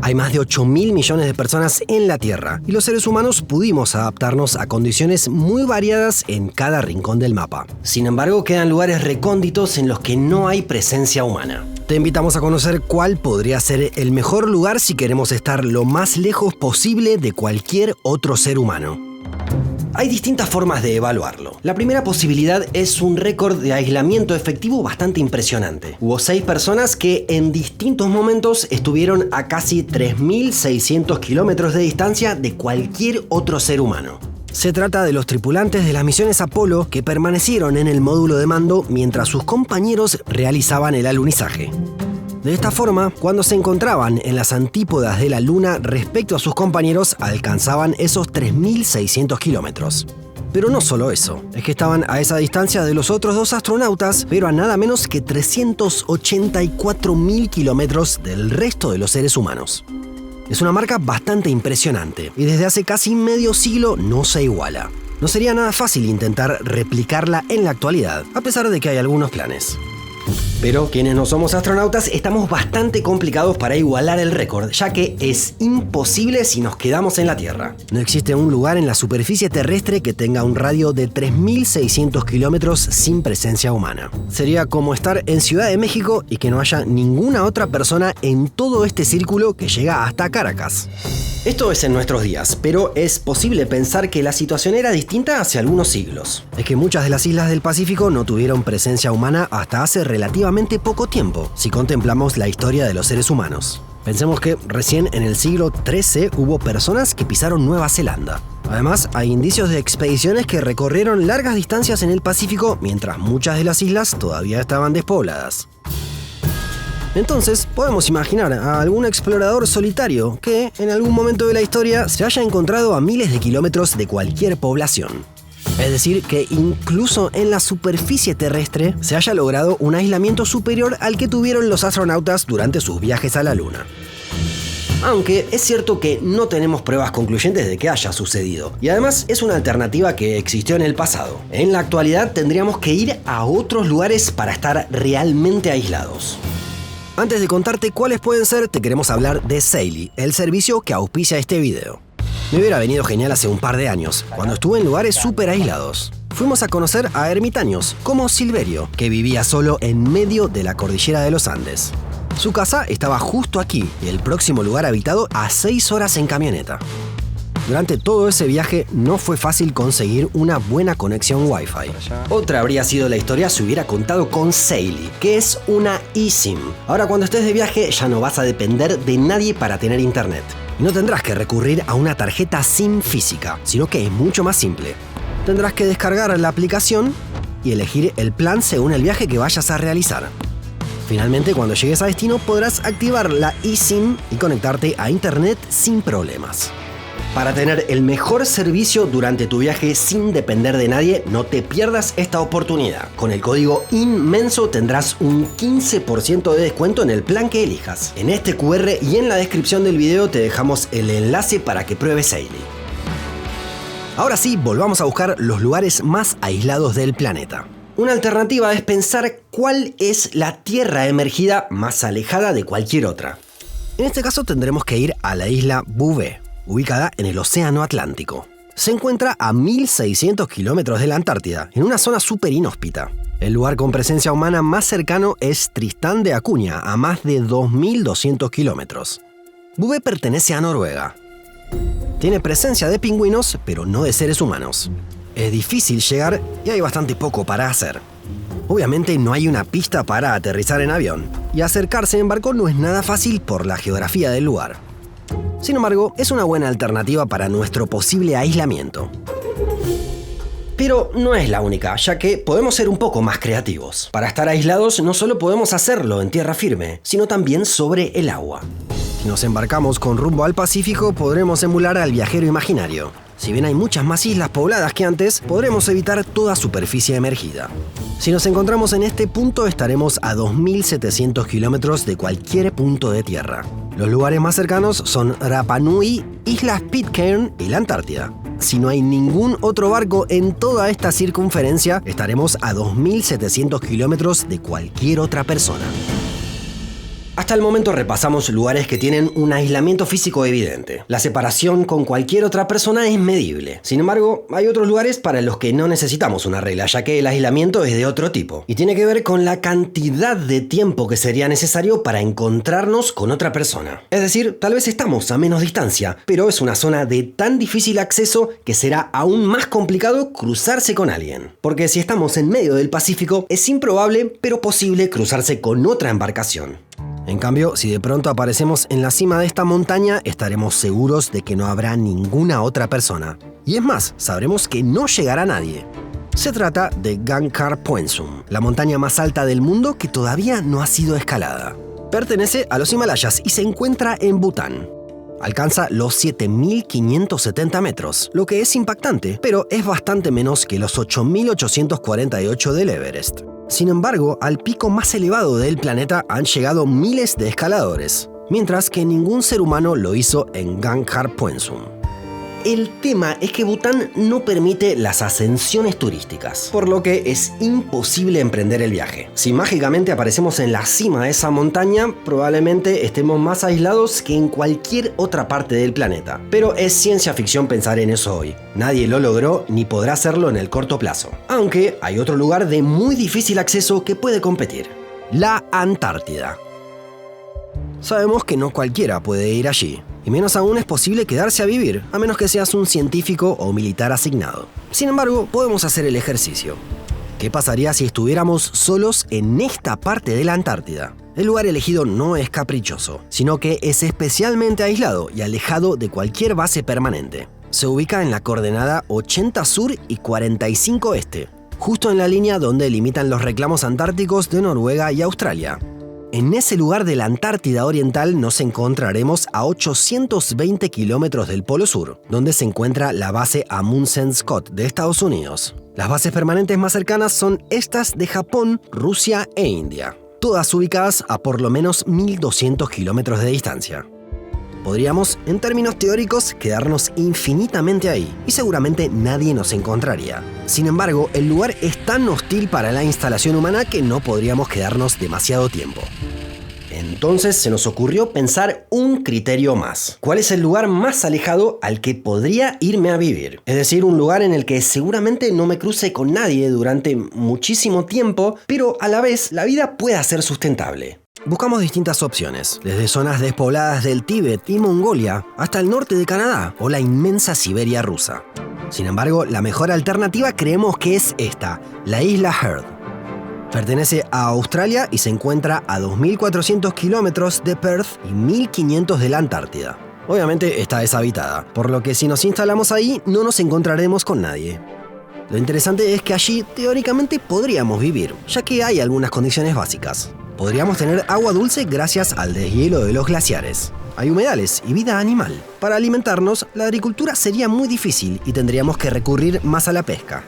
Hay más de 8.000 millones de personas en la Tierra y los seres humanos pudimos adaptarnos a condiciones muy variadas en cada rincón del mapa. Sin embargo, quedan lugares recónditos en los que no hay presencia humana. Te invitamos a conocer cuál podría ser el mejor lugar si queremos estar lo más lejos posible de cualquier otro ser humano. Hay distintas formas de evaluarlo. La primera posibilidad es un récord de aislamiento efectivo bastante impresionante. Hubo 6 personas que en distintos momentos estuvieron a casi 3.600 kilómetros de distancia de cualquier otro ser humano. Se trata de los tripulantes de las misiones Apolo que permanecieron en el módulo de mando mientras sus compañeros realizaban el alunizaje. De esta forma, cuando se encontraban en las antípodas de la Luna respecto a sus compañeros, alcanzaban esos 3.600 kilómetros. Pero no solo eso, es que estaban a esa distancia de los otros 2 astronautas, pero a nada menos que 384.000 kilómetros del resto de los seres humanos. Es una marca bastante impresionante y desde hace casi medio siglo no se iguala. No sería nada fácil intentar replicarla en la actualidad, a pesar de que hay algunos planes. Pero quienes no somos astronautas estamos bastante complicados para igualar el récord, ya que es imposible si nos quedamos en la Tierra. No existe un lugar en la superficie terrestre que tenga un radio de 3.600 kilómetros sin presencia humana. Sería como estar en Ciudad de México y que no haya ninguna otra persona en todo este círculo que llega hasta Caracas. Esto es en nuestros días, pero es posible pensar que la situación era distinta hace algunos siglos. Es que muchas de las islas del Pacífico no tuvieron presencia humana hasta hace relativamente poco tiempo, si contemplamos la historia de los seres humanos. Pensemos que recién en el siglo XIII hubo personas que pisaron Nueva Zelanda. Además, hay indicios de expediciones que recorrieron largas distancias en el Pacífico mientras muchas de las islas todavía estaban despobladas. Entonces, podemos imaginar a algún explorador solitario que, en algún momento de la historia, se haya encontrado a miles de kilómetros de cualquier población. Es decir, que incluso en la superficie terrestre se haya logrado un aislamiento superior al que tuvieron los astronautas durante sus viajes a la Luna. Aunque es cierto que no tenemos pruebas concluyentes de que haya sucedido, y además es una alternativa que existió en el pasado. En la actualidad tendríamos que ir a otros lugares para estar realmente aislados. Antes de contarte cuáles pueden ser, te queremos hablar de Saily, el servicio que auspicia este video. Me hubiera venido genial hace un par de años, cuando estuve en lugares súper aislados. Fuimos a conocer a ermitaños, como Silverio, que vivía solo en medio de la cordillera de los Andes. Su casa estaba justo aquí y el próximo lugar habitado a 6 horas en camioneta. Durante todo ese viaje no fue fácil conseguir una buena conexión Wi-Fi. Otra habría sido la historia si hubiera contado con Saily, que es una eSIM. Ahora cuando estés de viaje ya no vas a depender de nadie para tener internet. Y no tendrás que recurrir a una tarjeta SIM física, sino que es mucho más simple. Tendrás que descargar la aplicación y elegir el plan según el viaje que vayas a realizar. Finalmente, cuando llegues a destino podrás activar la eSIM y conectarte a internet sin problemas. Para tener el mejor servicio durante tu viaje sin depender de nadie, no te pierdas esta oportunidad. Con el código INMENSO tendrás un 15% de descuento en el plan que elijas. En este QR y en la descripción del video te dejamos el enlace para que pruebes Saily. Ahora sí, volvamos a buscar los lugares más aislados del planeta. Una alternativa es pensar cuál es la Tierra emergida más alejada de cualquier otra. En este caso tendremos que ir a la isla Bouvet, ubicada en el Océano Atlántico. Se encuentra a 1.600 kilómetros de la Antártida, en una zona súper inhóspita. El lugar con presencia humana más cercano es Tristán de Acuña, a más de 2.200 kilómetros. Bouvet pertenece a Noruega. Tiene presencia de pingüinos, pero no de seres humanos. Es difícil llegar y hay bastante poco para hacer. Obviamente no hay una pista para aterrizar en avión, y acercarse en barco no es nada fácil por la geografía del lugar. Sin embargo, es una buena alternativa para nuestro posible aislamiento. Pero no es la única, ya que podemos ser un poco más creativos. Para estar aislados no solo podemos hacerlo en tierra firme, sino también sobre el agua. Si nos embarcamos con rumbo al Pacífico, podremos emular al viajero imaginario. Si bien hay muchas más islas pobladas que antes, podremos evitar toda superficie emergida. Si nos encontramos en este punto, estaremos a 2.700 kilómetros de cualquier punto de tierra. Los lugares más cercanos son Rapa Nui, Islas Pitcairn y la Antártida. Si no hay ningún otro barco en toda esta circunferencia, estaremos a 2.700 kilómetros de cualquier otra persona. Hasta el momento repasamos lugares que tienen un aislamiento físico evidente. La separación con cualquier otra persona es medible. Sin embargo, hay otros lugares para los que no necesitamos una regla, ya que el aislamiento es de otro tipo. Y tiene que ver con la cantidad de tiempo que sería necesario para encontrarnos con otra persona. Es decir, tal vez estamos a menos distancia, pero es una zona de tan difícil acceso que será aún más complicado cruzarse con alguien. Porque si estamos en medio del Pacífico, es improbable, pero posible cruzarse con otra embarcación. En cambio, si de pronto aparecemos en la cima de esta montaña, estaremos seguros de que no habrá ninguna otra persona. Y es más, sabremos que no llegará nadie. Se trata de Gangkhar Puensum, la montaña más alta del mundo que todavía no ha sido escalada. Pertenece a los Himalayas y se encuentra en Bután. Alcanza los 7.570 metros, lo que es impactante, pero es bastante menos que los 8.848 del Everest. Sin embargo, al pico más elevado del planeta han llegado miles de escaladores, mientras que ningún ser humano lo hizo en Gangkhar Puensum. El tema es que Bután no permite las ascensiones turísticas, por lo que es imposible emprender el viaje. Si mágicamente aparecemos en la cima de esa montaña, probablemente estemos más aislados que en cualquier otra parte del planeta. Pero es ciencia ficción pensar en eso hoy. Nadie lo logró ni podrá hacerlo en el corto plazo. Aunque hay otro lugar de muy difícil acceso que puede competir: la Antártida. Sabemos que no cualquiera puede ir allí, y menos aún es posible quedarse a vivir, a menos que seas un científico o militar asignado. Sin embargo, podemos hacer el ejercicio. ¿Qué pasaría si estuviéramos solos en esta parte de la Antártida? El lugar elegido no es caprichoso, sino que es especialmente aislado y alejado de cualquier base permanente. Se ubica en la coordenada 80 sur y 45 este, justo en la línea donde limitan los reclamos antárticos de Noruega y Australia. En ese lugar de la Antártida Oriental nos encontraremos a 820 kilómetros del Polo Sur, donde se encuentra la base Amundsen Scott de Estados Unidos. Las bases permanentes más cercanas son estas de Japón, Rusia e India, todas ubicadas a por lo menos 1.200 kilómetros de distancia. Podríamos, en términos teóricos, quedarnos infinitamente ahí, y seguramente nadie nos encontraría. Sin embargo, el lugar es tan hostil para la instalación humana que no podríamos quedarnos demasiado tiempo. Entonces se nos ocurrió pensar un criterio más. ¿Cuál es el lugar más alejado al que podría irme a vivir? Es decir, un lugar en el que seguramente no me cruce con nadie durante muchísimo tiempo, pero a la vez la vida pueda ser sustentable. Buscamos distintas opciones, desde zonas despobladas del Tíbet y Mongolia hasta el norte de Canadá o la inmensa Siberia rusa. Sin embargo, la mejor alternativa creemos que es esta, la isla Heard. Pertenece a Australia y se encuentra a 2.400 kilómetros de Perth y 1.500 de la Antártida. Obviamente está deshabitada, por lo que si nos instalamos ahí no nos encontraremos con nadie. Lo interesante es que allí teóricamente podríamos vivir, ya que hay algunas condiciones básicas. Podríamos tener agua dulce gracias al deshielo de los glaciares. Hay humedales y vida animal. Para alimentarnos, la agricultura sería muy difícil y tendríamos que recurrir más a la pesca.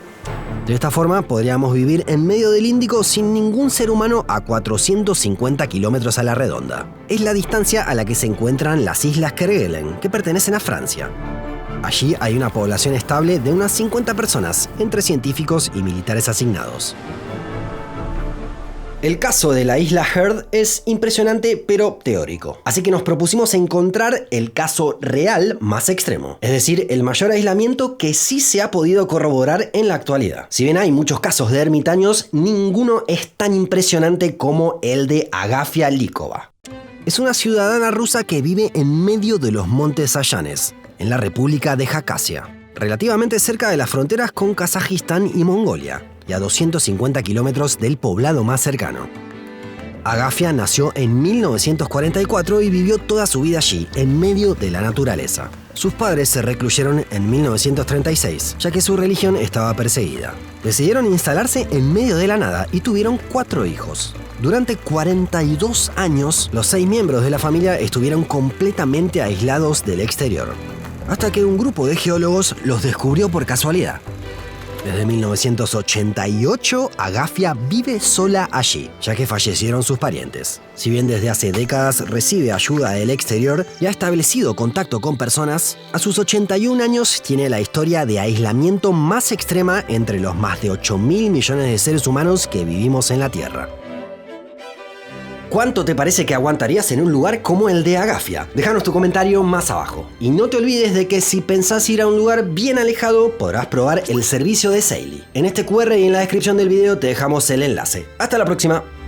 De esta forma, podríamos vivir en medio del Índico sin ningún ser humano a 450 kilómetros a la redonda. Es la distancia a la que se encuentran las Islas Kerguelen, que pertenecen a Francia. Allí hay una población estable de unas 50 personas, entre científicos y militares asignados. El caso de la isla Heard es impresionante pero teórico, así que nos propusimos encontrar el caso real más extremo, es decir, el mayor aislamiento que sí se ha podido corroborar en la actualidad. Si bien hay muchos casos de ermitaños, ninguno es tan impresionante como el de Agafia Líkova. Es una ciudadana rusa que vive en medio de los montes Sayanes, en la República de Jacasia, relativamente cerca de las fronteras con Kazajistán y Mongolia, y a 250 kilómetros del poblado más cercano. Agafia nació en 1944 y vivió toda su vida allí, en medio de la naturaleza. Sus padres se recluyeron en 1936, ya que su religión estaba perseguida. Decidieron instalarse en medio de la nada y tuvieron 4 hijos. Durante 42 años, los 6 miembros de la familia estuvieron completamente aislados del exterior, hasta que un grupo de geólogos los descubrió por casualidad. Desde 1988, Agafia vive sola allí, ya que fallecieron sus parientes. Si bien desde hace décadas recibe ayuda del exterior y ha establecido contacto con personas, a sus 81 años tiene la historia de aislamiento más extrema entre los más de 8.000 millones de seres humanos que vivimos en la Tierra. ¿Cuánto te parece que aguantarías en un lugar como el de Agafia? Déjanos tu comentario más abajo. Y no te olvides de que si pensás ir a un lugar bien alejado, podrás probar el servicio de Saily. En este QR y en la descripción del video te dejamos el enlace. Hasta la próxima.